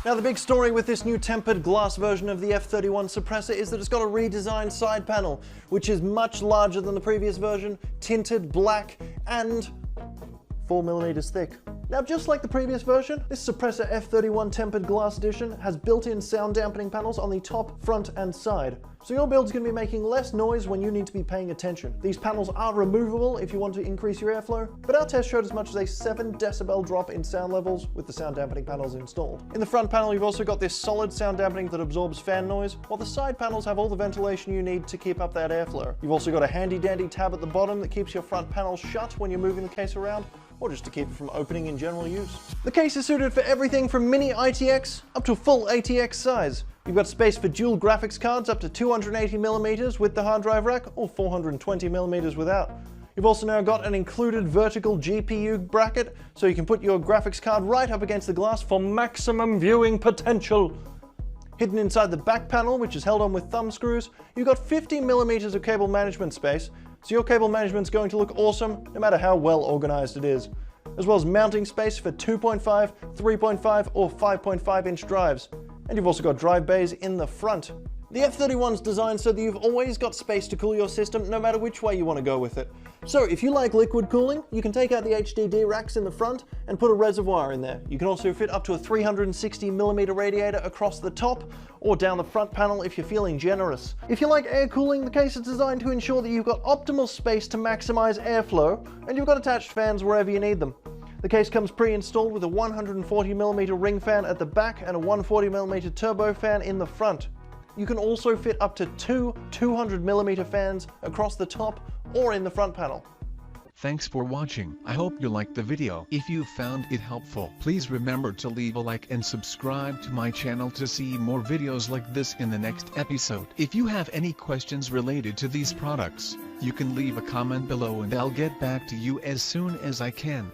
Now the big story with this new tempered glass version of the F31 suppressor is that it's got a redesigned side panel, which is much larger than the previous version, tinted black, and 4mm thick. Now just like the previous version, this suppressor F31 tempered glass edition has built-in sound dampening panels on the top, front, and side. So your build's going to be making less noise when you need to be paying attention. These panels are removable if you want to increase your airflow, but our test showed as much as a 7 decibel drop in sound levels with the sound dampening panels installed. In the front panel you've also got this solid sound dampening that absorbs fan noise, while the side panels have all the ventilation you need to keep up that airflow. You've also got a handy dandy tab at the bottom that keeps your front panel shut when you're moving the case around, or just to keep it from opening in general use. The case is suited for everything from mini ITX up to full ATX size. You've got space for dual graphics cards up to 280mm with the hard drive rack, or 420mm without. You've also now got an included vertical GPU bracket, so you can put your graphics card right up against the glass for maximum viewing potential. Hidden inside the back panel, which is held on with thumb screws, you've got 50mm of cable management space, so your cable management's going to look awesome no matter how well organized it is, as well as mounting space for 2.5, 3.5 or 5.5 inch drives. And you've also got drive bays in the front. The F31's designed so that you've always got space to cool your system no matter which way you want to go with it. So if you like liquid cooling, you can take out the HDD racks in the front and put a reservoir in there. You can also fit up to a 360mm radiator across the top or down the front panel if you're feeling generous. If you like air cooling, the case is designed to ensure that you've got optimal space to maximize airflow, and you've got attached fans wherever you need them. The case comes pre-installed with a 140mm ring fan at the back and a 140mm turbo fan in the front. You can also fit up to two 200mm fans across the top or in the front panel. Thanks for watching. I hope you liked the video. If you found it helpful, please remember to leave a like and subscribe to my channel to see more videos like this in the next episode. If you have any questions related to these products, you can leave a comment below and I'll get back to you as soon as I can.